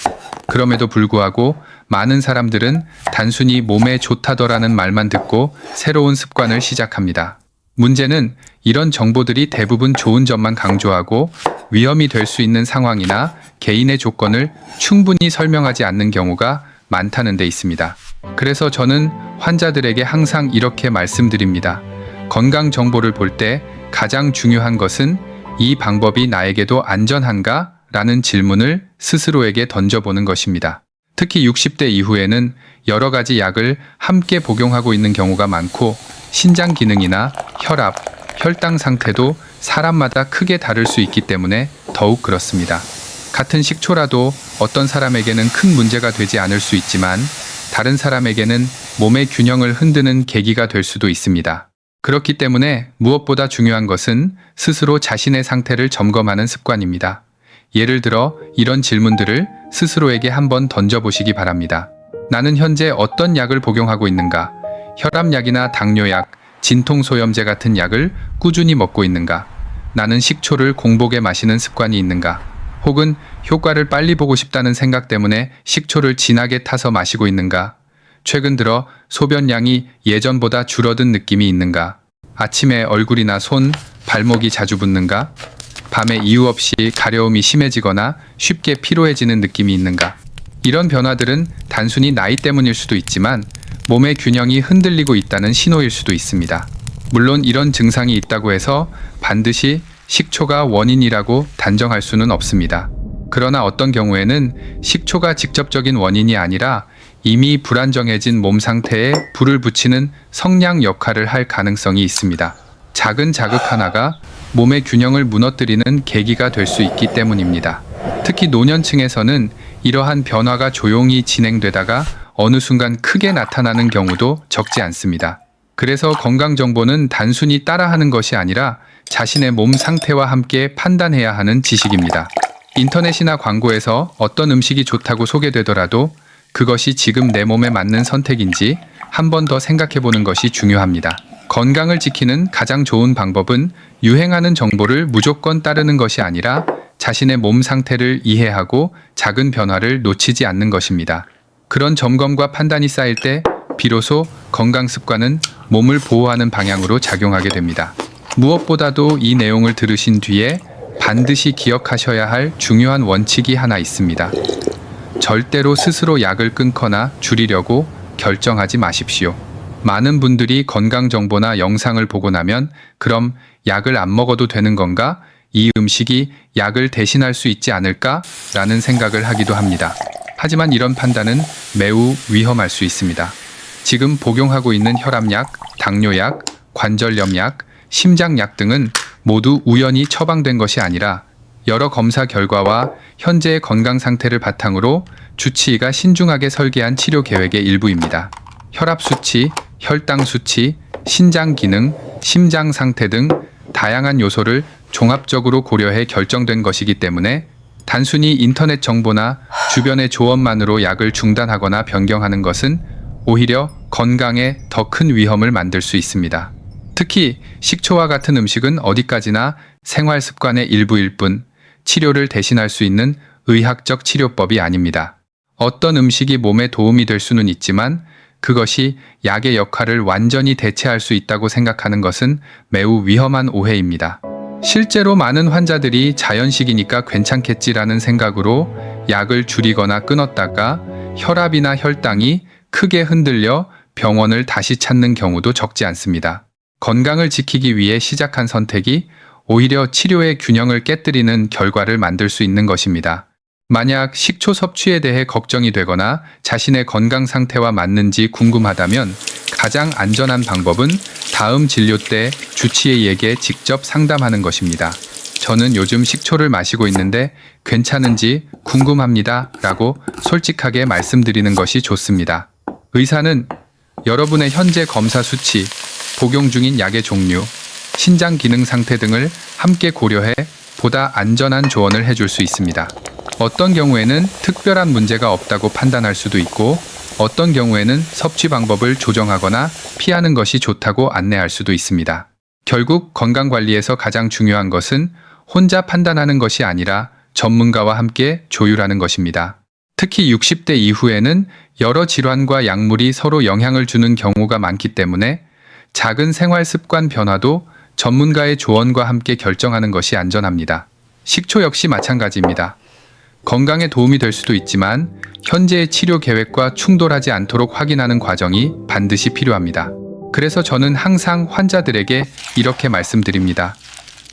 그럼에도 불구하고 많은 사람들은 단순히 몸에 좋다더라는 말만 듣고 새로운 습관을 시작합니다. 문제는 이런 정보들이 대부분 좋은 점만 강조하고 위험이 될 수 있는 상황이나 개인의 조건을 충분히 설명하지 않는 경우가 많다는 데 있습니다. 그래서 저는 환자들에게 항상 이렇게 말씀드립니다. 건강 정보를 볼 때 가장 중요한 것은 이 방법이 나에게도 안전한가? 라는 질문을 스스로에게 던져보는 것입니다. 특히 60대 이후에는 여러 가지 약을 함께 복용하고 있는 경우가 많고 신장 기능이나 혈압, 혈당 상태도 사람마다 크게 다를 수 있기 때문에 더욱 그렇습니다. 같은 식초라도 어떤 사람에게는 큰 문제가 되지 않을 수 있지만 다른 사람에게는 몸의 균형을 흔드는 계기가 될 수도 있습니다. 그렇기 때문에 무엇보다 중요한 것은 스스로 자신의 상태를 점검하는 습관입니다. 예를 들어 이런 질문들을 스스로에게 한번 던져보시기 바랍니다. 나는 현재 어떤 약을 복용하고 있는가? 혈압약이나 당뇨약, 진통소염제 같은 약을 꾸준히 먹고 있는가? 나는 식초를 공복에 마시는 습관이 있는가? 혹은 효과를 빨리 보고 싶다는 생각 때문에 식초를 진하게 타서 마시고 있는가? 최근 들어 소변량이 예전보다 줄어든 느낌이 있는가? 아침에 얼굴이나 손, 발목이 자주 붓는가? 밤에 이유 없이 가려움이 심해지거나 쉽게 피로해지는 느낌이 있는가? 이런 변화들은 단순히 나이 때문일 수도 있지만 몸의 균형이 흔들리고 있다는 신호일 수도 있습니다. 물론 이런 증상이 있다고 해서 반드시 식초가 원인이라고 단정할 수는 없습니다. 그러나 어떤 경우에는 식초가 직접적인 원인이 아니라 이미 불안정해진 몸 상태에 불을 붙이는 성냥 역할을 할 가능성이 있습니다. 작은 자극 하나가 몸의 균형을 무너뜨리는 계기가 될 수 있기 때문입니다. 특히 노년층에서는 이러한 변화가 조용히 진행되다가 어느 순간 크게 나타나는 경우도 적지 않습니다. 그래서 건강 정보는 단순히 따라하는 것이 아니라 자신의 몸 상태와 함께 판단해야 하는 지식입니다. 인터넷이나 광고에서 어떤 음식이 좋다고 소개되더라도 그것이 지금 내 몸에 맞는 선택인지 한 번 더 생각해 보는 것이 중요합니다. 건강을 지키는 가장 좋은 방법은 유행하는 정보를 무조건 따르는 것이 아니라 자신의 몸 상태를 이해하고 작은 변화를 놓치지 않는 것입니다. 그런 점검과 판단이 쌓일 때 비로소 건강 습관은 몸을 보호하는 방향으로 작용하게 됩니다. 무엇보다도 이 내용을 들으신 뒤에 반드시 기억하셔야 할 중요한 원칙이 하나 있습니다. 절대로 스스로 약을 끊거나 줄이려고 결정하지 마십시오. 많은 분들이 건강 정보나 영상을 보고 나면 그럼 약을 안 먹어도 되는 건가? 이 음식이 약을 대신할 수 있지 않을까? 라는 생각을 하기도 합니다. 하지만 이런 판단은 매우 위험할 수 있습니다. 지금 복용하고 있는 혈압약, 당뇨약, 관절염약, 심장약 등은 모두 우연히 처방된 것이 아니라 여러 검사 결과와 현재의 건강 상태를 바탕으로 주치의가 신중하게 설계한 치료 계획의 일부입니다. 혈압 수치, 혈당 수치, 신장 기능, 심장 상태 등 다양한 요소를 종합적으로 고려해 결정된 것이기 때문에 단순히 인터넷 정보나 주변의 조언만으로 약을 중단하거나 변경하는 것은 오히려 건강에 더 큰 위험을 만들 수 있습니다. 특히 식초와 같은 음식은 어디까지나 생활 습관의 일부일 뿐 치료를 대신할 수 있는 의학적 치료법이 아닙니다. 어떤 음식이 몸에 도움이 될 수는 있지만 그것이 약의 역할을 완전히 대체할 수 있다고 생각하는 것은 매우 위험한 오해입니다. 실제로 많은 환자들이 자연식이니까 괜찮겠지라는 생각으로 약을 줄이거나 끊었다가 혈압이나 혈당이 크게 흔들려 병원을 다시 찾는 경우도 적지 않습니다. 건강을 지키기 위해 시작한 선택이 오히려 치료의 균형을 깨뜨리는 결과를 만들 수 있는 것입니다. 만약 식초 섭취에 대해 걱정이 되거나 자신의 건강 상태와 맞는지 궁금하다면 가장 안전한 방법은 다음 진료 때 주치의에게 직접 상담하는 것입니다. 저는 요즘 식초를 마시고 있는데 괜찮은지 궁금합니다 라고 솔직하게 말씀드리는 것이 좋습니다. 의사는 여러분의 현재 검사 수치, 복용 중인 약의 종류, 신장 기능 상태 등을 함께 고려해 보다 안전한 조언을 해줄 수 있습니다. 어떤 경우에는 특별한 문제가 없다고 판단할 수도 있고 어떤 경우에는 섭취 방법을 조정하거나 피하는 것이 좋다고 안내할 수도 있습니다. 결국 건강관리에서 가장 중요한 것은 혼자 판단하는 것이 아니라 전문가와 함께 조율하는 것입니다. 특히 60대 이후에는 여러 질환과 약물이 서로 영향을 주는 경우가 많기 때문에 작은 생활 습관 변화도 전문가의 조언과 함께 결정하는 것이 안전합니다. 식초 역시 마찬가지입니다. 건강에 도움이 될 수도 있지만 현재의 치료 계획과 충돌하지 않도록 확인하는 과정이 반드시 필요합니다. 그래서 저는 항상 환자들에게 이렇게 말씀드립니다.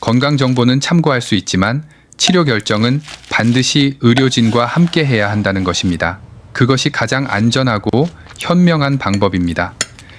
건강 정보는 참고할 수 있지만 치료 결정은 반드시 의료진과 함께 해야 한다는 것입니다. 그것이 가장 안전하고 현명한 방법입니다.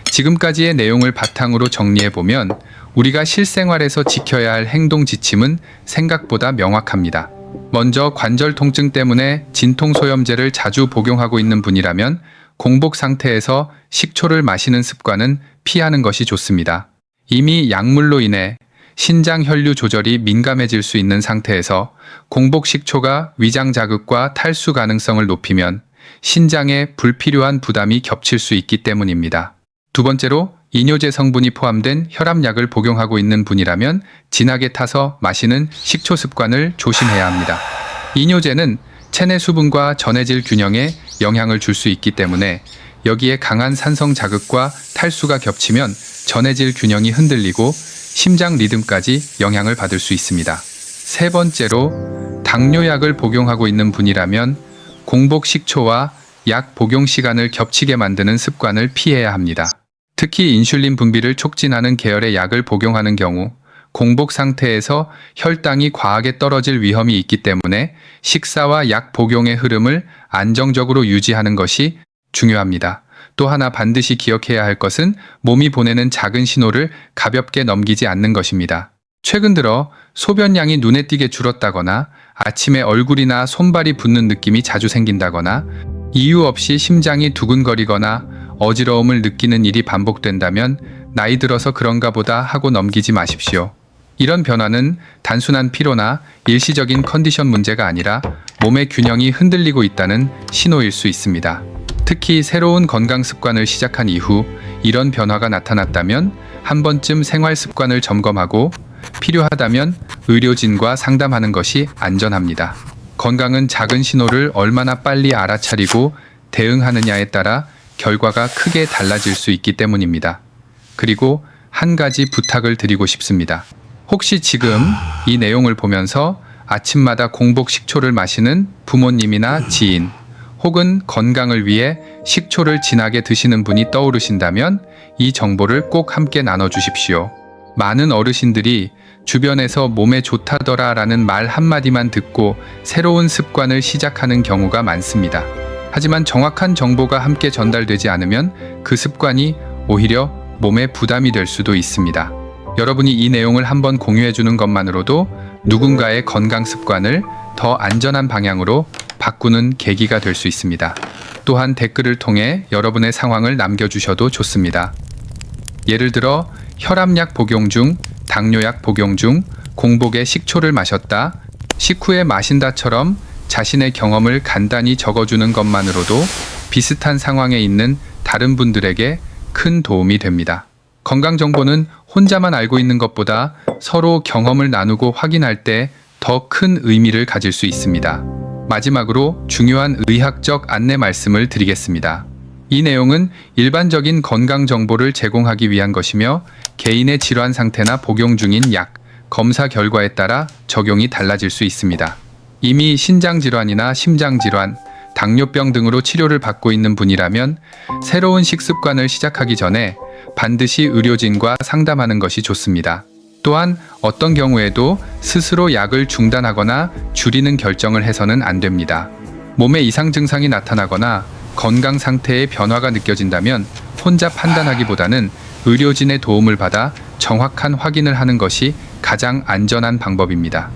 지금까지의 내용을 바탕으로 정리해보면 우리가 실생활에서 지켜야 할 행동 지침은 생각보다 명확합니다. 먼저 관절 통증 때문에 진통소염제를 자주 복용하고 있는 분이라면 공복 상태에서 식초를 마시는 습관은 피하는 것이 좋습니다. 이미 약물로 인해 신장 혈류 조절이 민감해질 수 있는 상태에서 공복 식초가 위장 자극과 탈수 가능성을 높이면 신장에 불필요한 부담이 겹칠 수 있기 때문입니다. 두 번째로 이뇨제 성분이 포함된 혈압약을 복용하고 있는 분이라면 진하게 타서 마시는 식초 습관을 조심해야 합니다. 이뇨제는 체내 수분과 전해질 균형에 영향을 줄 수 있기 때문에 여기에 강한 산성 자극과 탈수가 겹치면 전해질 균형이 흔들리고 심장 리듬까지 영향을 받을 수 있습니다. 세 번째로 당뇨약을 복용하고 있는 분이라면 공복 식초와 약 복용 시간을 겹치게 만드는 습관을 피해야 합니다. 특히 인슐린 분비를 촉진하는 계열의 약을 복용하는 경우 공복 상태에서 혈당이 과하게 떨어질 위험이 있기 때문에 식사와 약 복용의 흐름을 안정적으로 유지하는 것이 중요합니다. 또 하나 반드시 기억해야 할 것은 몸이 보내는 작은 신호를 가볍게 넘기지 않는 것입니다. 최근 들어 소변량이 눈에 띄게 줄었다거나 아침에 얼굴이나 손발이 붓는 느낌이 자주 생긴다거나 이유 없이 심장이 두근거리거나 어지러움을 느끼는 일이 반복된다면 나이 들어서 그런가 보다 하고 넘기지 마십시오. 이런 변화는 단순한 피로나 일시적인 컨디션 문제가 아니라 몸의 균형이 흔들리고 있다는 신호일 수 있습니다. 특히 새로운 건강 습관을 시작한 이후 이런 변화가 나타났다면 한 번쯤 생활 습관을 점검하고 필요하다면 의료진과 상담하는 것이 안전합니다. 건강은 작은 신호를 얼마나 빨리 알아차리고 대응하느냐에 따라 결과가 크게 달라질 수 있기 때문입니다. 그리고 한 가지 부탁을 드리고 싶습니다. 혹시 지금 이 내용을 보면서 아침마다 공복 식초를 마시는 부모님이나 지인 혹은 건강을 위해 식초를 진하게 드시는 분이 떠오르신다면 이 정보를 꼭 함께 나눠주십시오. 많은 어르신들이 주변에서 몸에 좋다더라 라는 말 한마디만 듣고 새로운 습관을 시작하는 경우가 많습니다. 하지만 정확한 정보가 함께 전달되지 않으면 그 습관이 오히려 몸에 부담이 될 수도 있습니다. 여러분이 이 내용을 한번 공유해주는 것만으로도 누군가의 건강 습관을 더 안전한 방향으로 바꾸는 계기가 될 수 있습니다. 또한 댓글을 통해 여러분의 상황을 남겨주셔도 좋습니다. 예를 들어 혈압약 복용 중, 당뇨약 복용 중, 공복에 식초를 마셨다, 식후에 마신다처럼 자신의 경험을 간단히 적어주는 것만으로도 비슷한 상황에 있는 다른 분들에게 큰 도움이 됩니다. 건강 정보는 혼자만 알고 있는 것보다 서로 경험을 나누고 확인할 때 더 큰 의미를 가질 수 있습니다. 마지막으로 중요한 의학적 안내 말씀을 드리겠습니다. 이 내용은 일반적인 건강 정보를 제공하기 위한 것이며 개인의 질환 상태나 복용 중인 약, 검사 결과에 따라 적용이 달라질 수 있습니다. 이미 신장질환이나 심장질환, 당뇨병 등으로 치료를 받고 있는 분이라면 새로운 식습관을 시작하기 전에 반드시 의료진과 상담하는 것이 좋습니다. 또한 어떤 경우에도 스스로 약을 중단하거나 줄이는 결정을 해서는 안 됩니다. 몸에 이상 증상이 나타나거나 건강 상태의 변화가 느껴진다면 혼자 판단하기보다는 의료진의 도움을 받아 정확한 확인을 하는 것이 가장 안전한 방법입니다.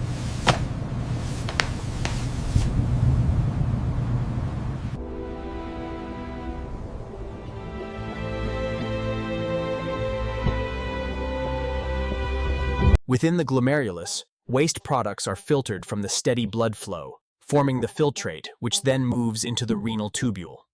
Within the glomerulus, waste products are filtered from the steady blood flow, forming the filtrate, which then moves into the renal tubule.